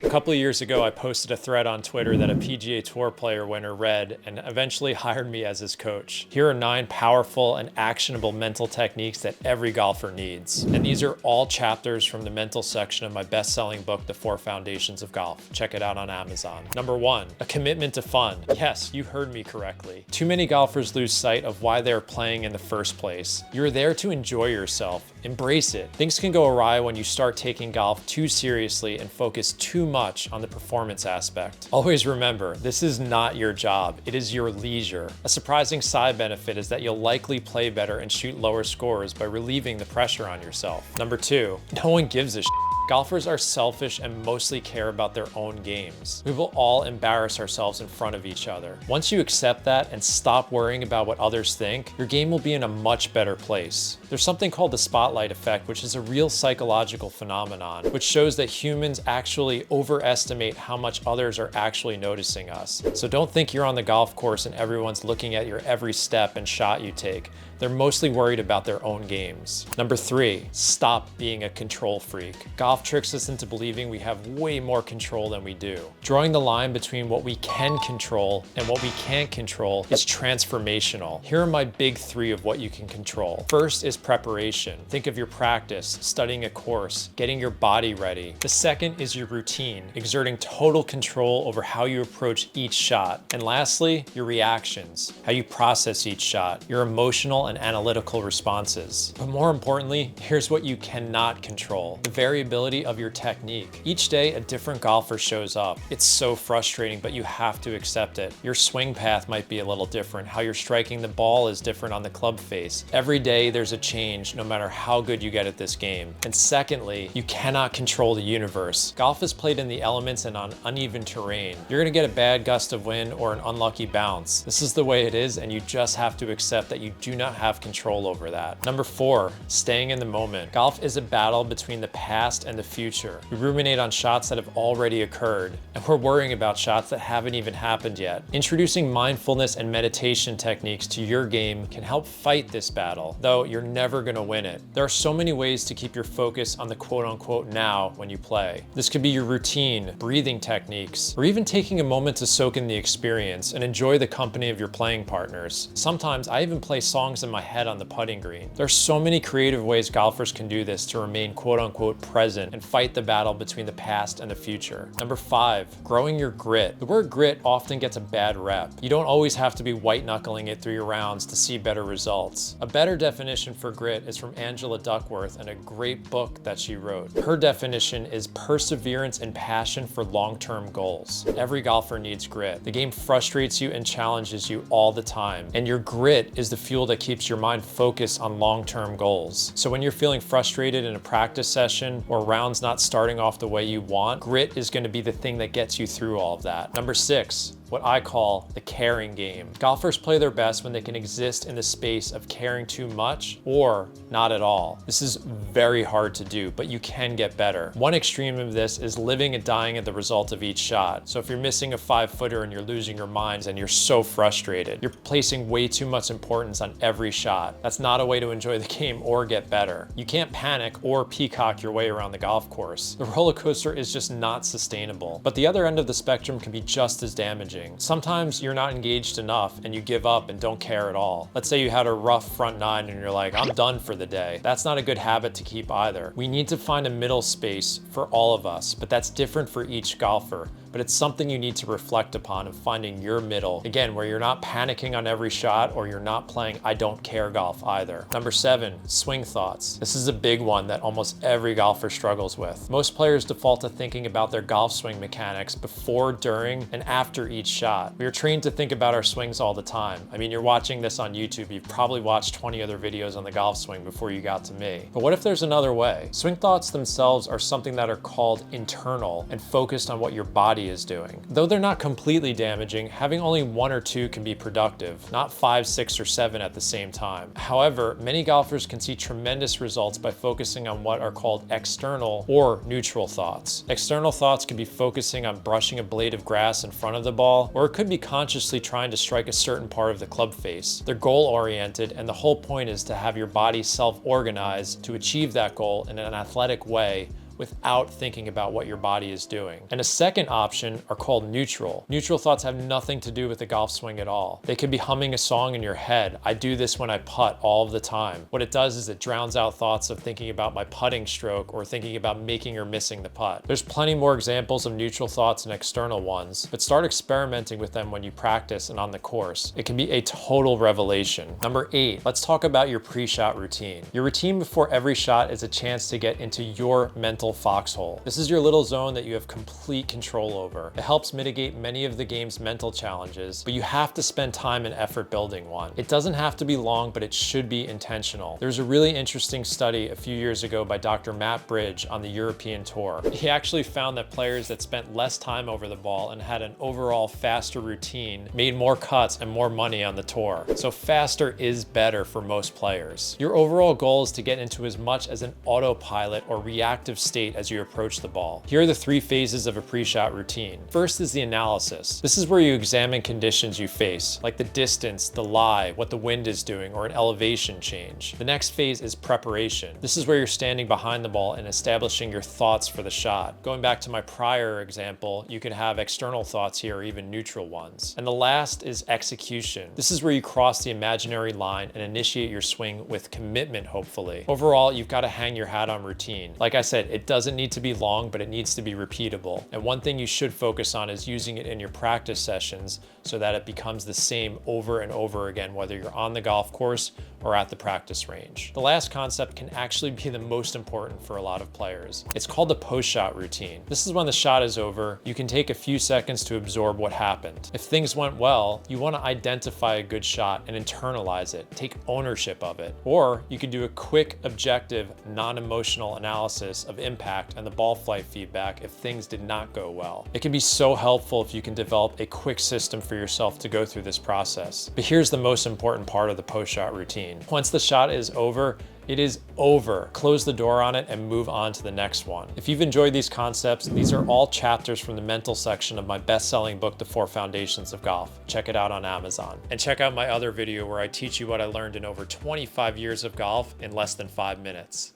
A couple of years ago, I posted a thread on Twitter that a PGA Tour player winner read and eventually hired me as his coach. Here are 9 powerful and actionable mental techniques that every golfer needs. And these are all chapters from the mental section of my best-selling book, The 4 Foundations of Golf. Check it out on Amazon. Number 1, a commitment to fun. Yes, you heard me correctly. Too many golfers lose sight of why they're playing in the first place. You're there to enjoy yourself. Embrace it. Things can go awry when you start taking golf too seriously and focus too much on the performance aspect. Always remember, this is not your job, it is your leisure. A surprising side benefit is that you'll likely play better and shoot lower scores by relieving the pressure on yourself. Number 2, no one gives a shit. Golfers are selfish and mostly care about their own games. We will all embarrass ourselves in front of each other. Once you accept that and stop worrying about what others think, your game will be in a much better place. There's something called the spotlight effect, which is a real psychological phenomenon, which shows that humans actually overestimate how much others are actually noticing us. So don't think you're on the golf course and everyone's looking at your every step and shot you take. They're mostly worried about their own games. Number 3, stop being a control freak. Golf tricks us into believing we have way more control than we do. Drawing the line between what we can control and what we can't control is transformational. Here are my big 3 of what you can control. First is preparation. Think of your practice, studying a course, getting your body ready. The second is your routine, exerting total control over how you approach each shot. And lastly, your reactions, how you process each shot, your emotional and analytical responses. But more importantly, here's what you cannot control: the variability of your technique. Each day, a different golfer shows up. It's so frustrating, but you have to accept it. Your swing path might be a little different. How you're striking the ball is different on the club face. Every day, there's a change, no matter how good you get at this game. And secondly, you cannot control the universe. Golf is played in the elements and on uneven terrain. You're gonna get a bad gust of wind or an unlucky bounce. This is the way it is, and you just have to accept that you do not have control over that. Number 4, staying in the moment. Golf is a battle between the past and the future. We ruminate on shots that have already occurred, and we're worrying about shots that haven't even happened yet. Introducing mindfulness and meditation techniques to your game can help fight this battle, though you're never gonna win it. There are so many ways to keep your focus on the quote-unquote now when you play. This could be your routine, breathing techniques, or even taking a moment to soak in the experience and enjoy the company of your playing partners. Sometimes I even play songs in my head on the putting green. There's so many creative ways golfers can do this to remain quote-unquote present and fight the battle between the past and the future. Number 5, growing your grit. The word grit often gets a bad rep. You don't always have to be white-knuckling it through your rounds to see better results. A better definition for grit is from Angela Duckworth and a great book that she wrote. Her definition is perseverance and passion for long-term goals. Every golfer needs grit. The game frustrates you and challenges you all the time, and your grit is the fuel that keeps your mind focused on long-term goals. So when you're feeling frustrated in a practice session or rounds not starting off the way you want, grit is going to be the thing that gets you through all of that. Number 6, what I call the caring game. Golfers play their best when they can exist in the space of caring too much or not at all. This is very hard to do, but you can get better. One extreme of this is living and dying at the result of each shot. So if you're missing a 5-footer and you're losing your minds and you're so frustrated, you're placing way too much importance on every shot. That's not a way to enjoy the game or get better. You can't panic or peacock your way around the golf course. The roller coaster is just not sustainable. But the other end of the spectrum can be just as damaging. Sometimes you're not engaged enough and you give up and don't care at all. Let's say you had a rough front 9 and you're like, I'm done for the day. That's not a good habit to keep either. We need to find a middle space for all of us, but that's different for each golfer. But it's something you need to reflect upon and finding your middle. Again, where you're not panicking on every shot or you're not playing I don't care golf either. Number 7, swing thoughts. This is a big one that almost every golfer struggles with. Most players default to thinking about their golf swing mechanics before, during, and after each shot. We are trained to think about our swings all the time. I mean, you're watching this on YouTube, you've probably watched 20 other videos on the golf swing before you got to me. But what if there's another way? Swing thoughts themselves are something that are called internal and focused on what your body is doing. Though they're not completely damaging, having only 1 or 2 can be productive, not 5, 6, or 7 at the same time. However, many golfers can see tremendous results by focusing on what are called external or neutral thoughts. External thoughts could be focusing on brushing a blade of grass in front of the ball, or it could be consciously trying to strike a certain part of the club face. They're goal-oriented, and the whole point is to have your body self-organized to achieve that goal in an athletic way without thinking about what your body is doing. And a second option are called neutral. Neutral thoughts have nothing to do with the golf swing at all. They could be humming a song in your head. I do this when I putt all of the time. What it does is it drowns out thoughts of thinking about my putting stroke or thinking about making or missing the putt. There's plenty more examples of neutral thoughts and external ones, but start experimenting with them when you practice and on the course. It can be a total revelation. Number 8, let's talk about your pre-shot routine. Your routine before every shot is a chance to get into your mental foxhole. This is your little zone that you have complete control over. It helps mitigate many of the game's mental challenges, but you have to spend time and effort building one. It doesn't have to be long, but it should be intentional. There's a really interesting study a few years ago by Dr. Matt Bridge on the European Tour. He actually found that players that spent less time over the ball and had an overall faster routine made more cuts and more money on the tour. So faster is better for most players. Your overall goal is to get into as much as an autopilot or reactive state as you approach the ball. Here are the 3 phases of a pre-shot routine. First is the analysis. This is where you examine conditions you face, like the distance, the lie, what the wind is doing, or an elevation change. The next phase is preparation. This is where you're standing behind the ball and establishing your thoughts for the shot. Going back to my prior example, you could have external thoughts here or even neutral ones. And the last is execution. This is where you cross the imaginary line and initiate your swing with commitment, hopefully. Overall, you've got to hang your hat on routine. Like I said, it doesn't need to be long, but it needs to be repeatable. And one thing you should focus on is using it in your practice sessions so that it becomes the same over and over again, whether you're on the golf course or at the practice range. The last concept can actually be the most important for a lot of players. It's called the post-shot routine. This is when the shot is over, you can take a few seconds to absorb what happened. If things went well, you want to identify a good shot and internalize it, take ownership of it. Or you can do a quick, objective, non-emotional analysis of impact and the ball flight feedback if things did not go well. It can be so helpful if you can develop a quick system for yourself to go through this process. But here's the most important part of the post-shot routine. Once the shot is over, it is over. Close the door on it and move on to the next one. If you've enjoyed these concepts, these are all chapters from the mental section of my best-selling book, The 4 Foundations of Golf. Check it out on Amazon. And check out my other video where I teach you what I learned in over 25 years of golf in less than 5 minutes.